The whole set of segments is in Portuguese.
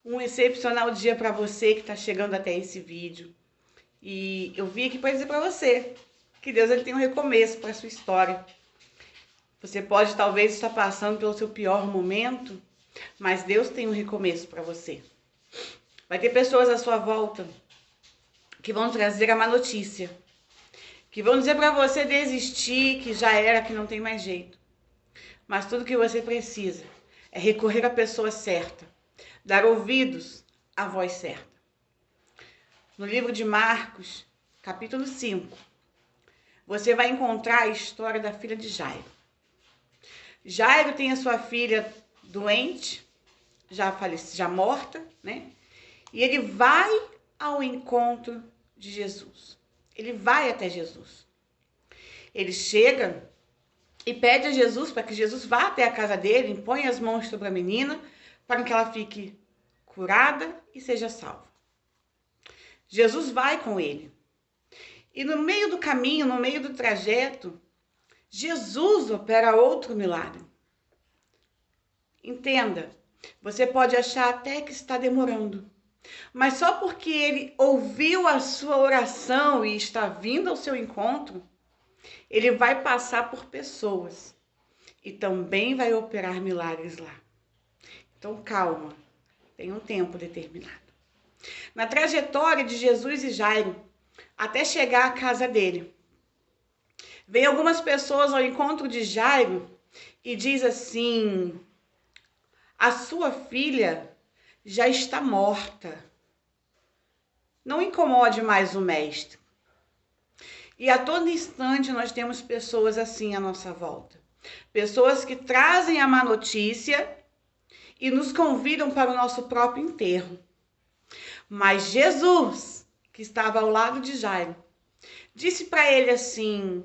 Um excepcional dia para você que está chegando até esse vídeo. E eu vim aqui para dizer para você que Deus ele tem um recomeço para sua história. Você pode talvez estar passando pelo seu pior momento, mas Deus tem um recomeço para você. Vai ter pessoas à sua volta que vão trazer a má notícia, que vão dizer para você desistir, que já era, que não tem mais jeito. Mas tudo que você precisa é recorrer à pessoa certa, dar ouvidos à voz certa. No livro de Marcos, capítulo 5, você vai encontrar a história da filha de Jairo. Jairo tem a sua filha doente, já morta, né? E ele vai ao encontro de Jesus. Ele vai até Jesus. Ele chega e pede a Jesus para que Jesus vá até a casa dele, impõe as mãos sobre a menina, para que ela fique curada e seja salva. Jesus vai com ele. E no meio do caminho, no meio do trajeto, Jesus opera outro milagre. Entenda, você pode achar até que está demorando, mas só porque ele ouviu a sua oração e está vindo ao seu encontro, ele vai passar por pessoas e também vai operar milagres lá. Então calma, tem um tempo determinado. Na trajetória de Jesus e Jairo, até chegar à casa dele, vem algumas pessoas ao encontro de Jairo e diz assim: a sua filha já está morta. Não incomode mais o mestre. E a todo instante nós temos pessoas assim à nossa volta. Pessoas que trazem a má notícia e nos convidam para o nosso próprio enterro. Mas Jesus, que estava ao lado de Jairo, disse para ele assim: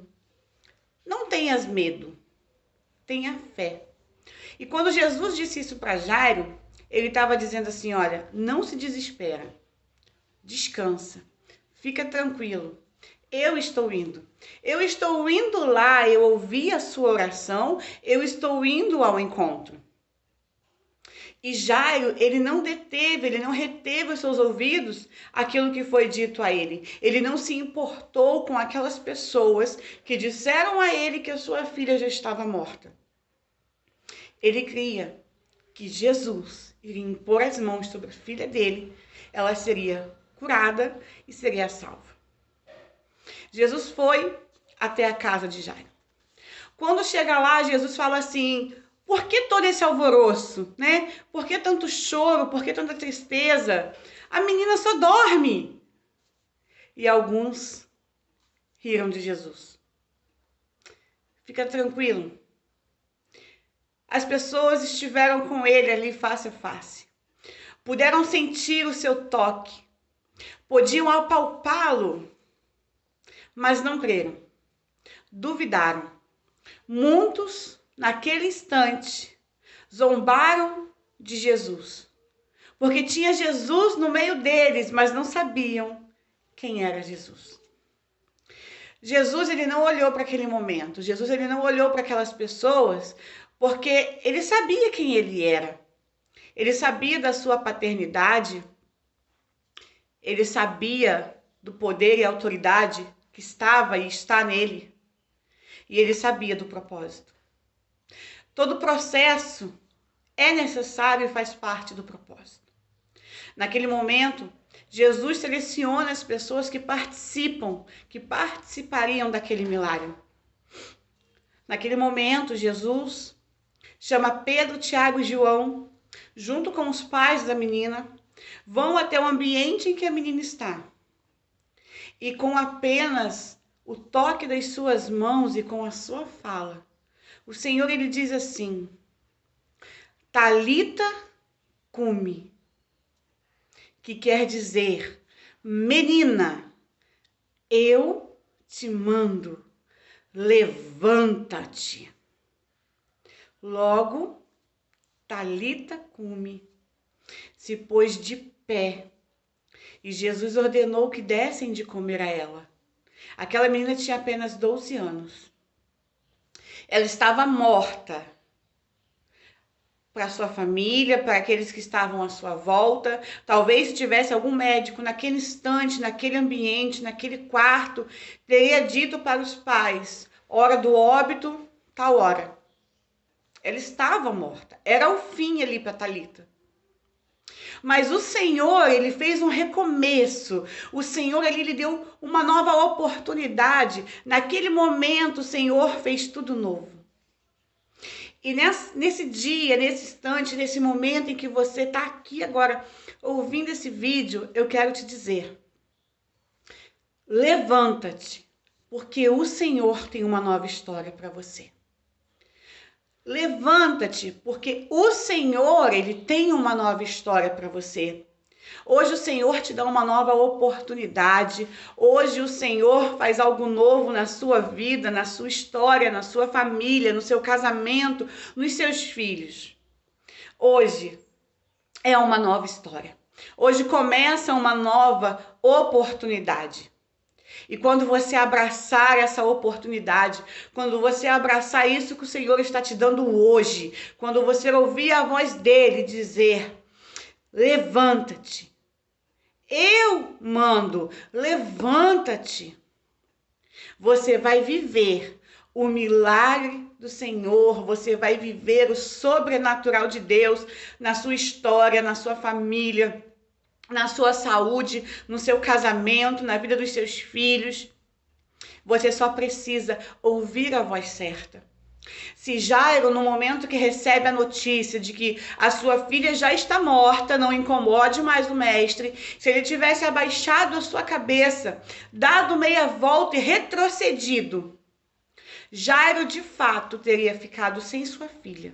não tenhas medo, tenha fé. E quando Jesus disse isso para Jairo, ele estava dizendo assim: olha, não se desespera, descansa, fica tranquilo. Eu estou indo. Eu estou indo lá, eu ouvi a sua oração, eu estou indo ao encontro. E Jairo, ele não reteve os seus ouvidos aquilo que foi dito a ele. Ele não se importou com aquelas pessoas que disseram a ele que a sua filha já estava morta. Ele cria que Jesus iria impor as mãos sobre a filha dele, ela seria curada e seria salva. Jesus foi até a casa de Jairo. Quando chega lá, Jesus fala assim: por que todo esse alvoroço, né? Por que tanto choro? Por que tanta tristeza? A menina só dorme. E alguns riram de Jesus. Fica tranquilo. As pessoas estiveram com ele ali face a face. Puderam sentir o seu toque. Podiam apalpá-lo, mas não creram. Duvidaram. Muitos, naquele instante, zombaram de Jesus. Porque tinha Jesus no meio deles, mas não sabiam quem era Jesus. Jesus, ele não olhou para aquele momento. Jesus, ele não olhou para aquelas pessoas, porque ele sabia quem ele era. Ele sabia da sua paternidade. Ele sabia do poder e autoridade que estava e está nele. E ele sabia do propósito. Todo processo é necessário e faz parte do propósito. Naquele momento, Jesus seleciona as pessoas que participariam daquele milagre. Naquele momento, Jesus chama Pedro, Tiago e João, junto com os pais da menina, vão até o ambiente em que a menina está. E com apenas o toque das suas mãos e com a sua fala, o Senhor, ele diz assim: Talita cumi, que quer dizer: menina, eu te mando, levanta-te. Logo, Talita cumi, se pôs de pé, e Jesus ordenou que dessem de comer a ela. Aquela menina tinha apenas 12 anos. Ela estava morta. para sua família, para aqueles que estavam à sua volta. Talvez se tivesse algum médico naquele instante, naquele ambiente, naquele quarto, teria dito para os pais: hora do óbito, tal hora. Ela estava morta. Era o fim ali para Talita. Mas o Senhor, ele fez um recomeço. O Senhor, ele lhe deu uma nova oportunidade. Naquele momento, o Senhor fez tudo novo. E nesse dia, nesse instante, nesse momento em que você está aqui agora ouvindo esse vídeo, eu quero te dizer: levanta-te, porque o Senhor tem uma nova história para você. Levanta-te, porque o Senhor, ele tem uma nova história para você. Hoje o Senhor te dá uma nova oportunidade. Hoje o Senhor faz algo novo na sua vida, na sua história, na sua família, no seu casamento, nos seus filhos. Hoje é uma nova história. Hoje começa uma nova oportunidade. E quando você abraçar essa oportunidade, quando você abraçar isso que o Senhor está te dando hoje, quando você ouvir a voz dele dizer: levanta-te, eu mando, levanta-te, você vai viver o milagre do Senhor, você vai viver o sobrenatural de Deus na sua história, na sua família, na sua saúde, no seu casamento, na vida dos seus filhos. Você só precisa ouvir a voz certa. Se Jairo, no momento que recebe a notícia de que a sua filha já está morta, não incomode mais o mestre, se ele tivesse abaixado a sua cabeça, dado meia volta e retrocedido, Jairo de fato teria ficado sem sua filha.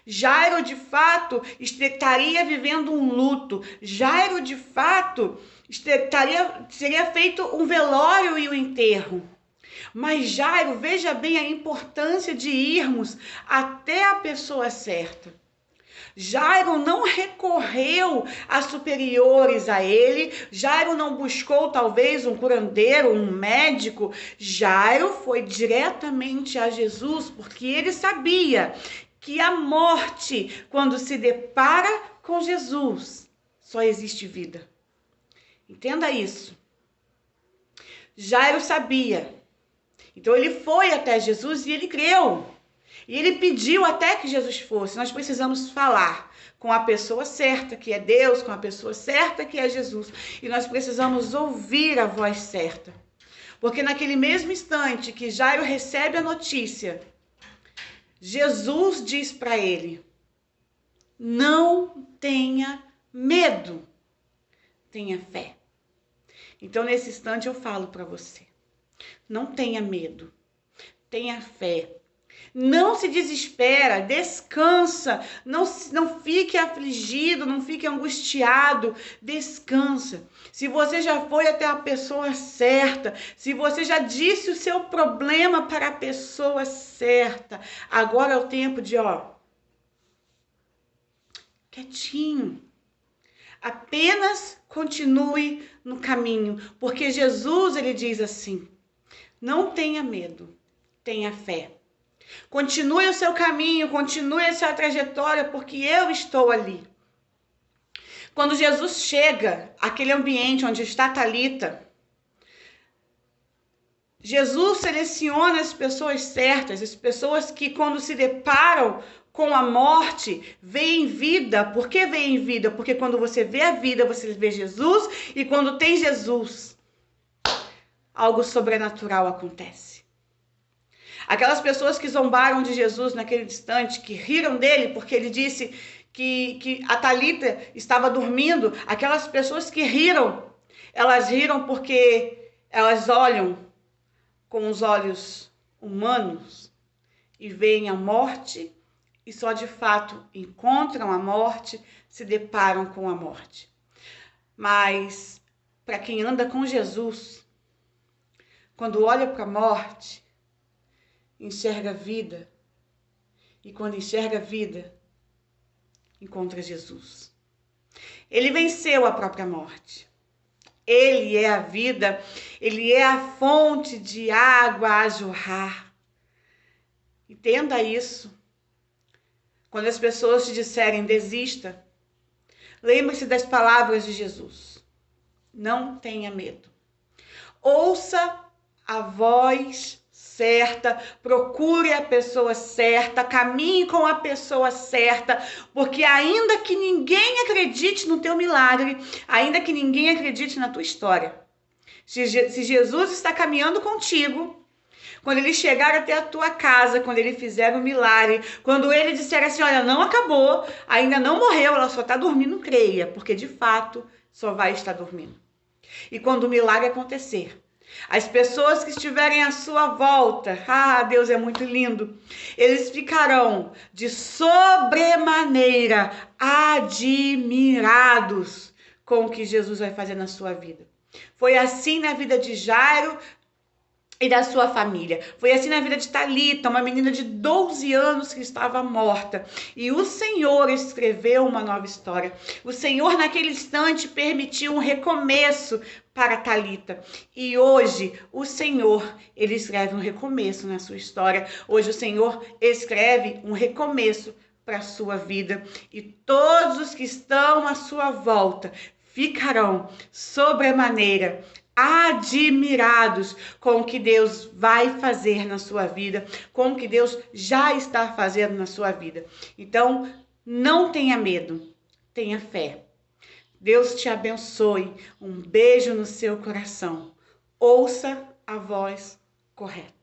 Jairo de fato estaria vivendo um luto. Jairo de fato teria feito um velório e um enterro. Mas Jairo, veja bem a importância de irmos até a pessoa certa. Jairo não recorreu a superiores a ele, Jairo não buscou talvez um curandeiro, um médico. Jairo foi diretamente a Jesus, porque ele sabia que a morte, quando se depara com Jesus, só existe vida. Entenda isso. Jairo sabia. Então ele foi até Jesus e ele creu. E ele pediu até que Jesus fosse. Nós precisamos falar com a pessoa certa, que é Deus, com a pessoa certa, que é Jesus. E nós precisamos ouvir a voz certa. Porque naquele mesmo instante que Jairo recebe a notícia, Jesus diz para ele: não tenha medo, tenha fé. Então, nesse instante, eu falo para você: não tenha medo, tenha fé. Não se desespera, descansa, não fique afligido, não fique angustiado, descansa. Se você já foi até a pessoa certa, se você já disse o seu problema para a pessoa certa, agora é o tempo de, quietinho. Apenas continue no caminho, porque Jesus, ele diz assim: não tenha medo, tenha fé. Continue o seu caminho, continue a sua trajetória, porque eu estou ali. Quando Jesus chega àquele ambiente onde está Talita, Jesus seleciona as pessoas certas, as pessoas que quando se deparam com a morte, veem vida. Por que veem vida? Porque quando você vê a vida, você vê Jesus, e quando tem Jesus, algo sobrenatural acontece. Aquelas pessoas que zombaram de Jesus naquele instante, que riram dele porque ele disse que a Talita estava dormindo, aquelas pessoas que riram, elas riram porque elas olham com os olhos humanos e veem a morte e só de fato encontram a morte, se deparam com a morte. Mas para quem anda com Jesus, quando olha para a morte, enxerga a vida, e quando enxerga a vida, encontra Jesus. Ele venceu a própria morte. Ele é a vida, ele é a fonte de água a jorrar. Entenda isso. Quando as pessoas te disserem desista, lembre-se das palavras de Jesus. Não tenha medo. Ouça a voz certa, procure a pessoa certa, caminhe com a pessoa certa, porque ainda que ninguém acredite no teu milagre, ainda que ninguém acredite na tua história, se Jesus está caminhando contigo, quando ele chegar até a tua casa, quando ele fizer um milagre, quando ele disser assim, olha, não acabou, ainda não morreu, ela só está dormindo, creia, porque de fato só vai estar dormindo. E quando o milagre acontecer, as pessoas que estiverem à sua volta, Deus é muito lindo, eles ficarão de sobremaneira admirados com o que Jesus vai fazer na sua vida. Foi assim na vida de Jairo e da sua família. Foi assim na vida de Talita, uma menina de 12 anos que estava morta. E o Senhor escreveu uma nova história. O Senhor, naquele instante, permitiu um recomeço para Talita. E hoje, o Senhor, ele escreve um recomeço na sua história. Hoje, o Senhor escreve um recomeço para a sua vida. E todos os que estão à sua volta ficarão sobremaneira admirados com o que Deus vai fazer na sua vida, com o que Deus já está fazendo na sua vida. Então, não tenha medo, tenha fé. Deus te abençoe. Um beijo no seu coração. Ouça a voz correta.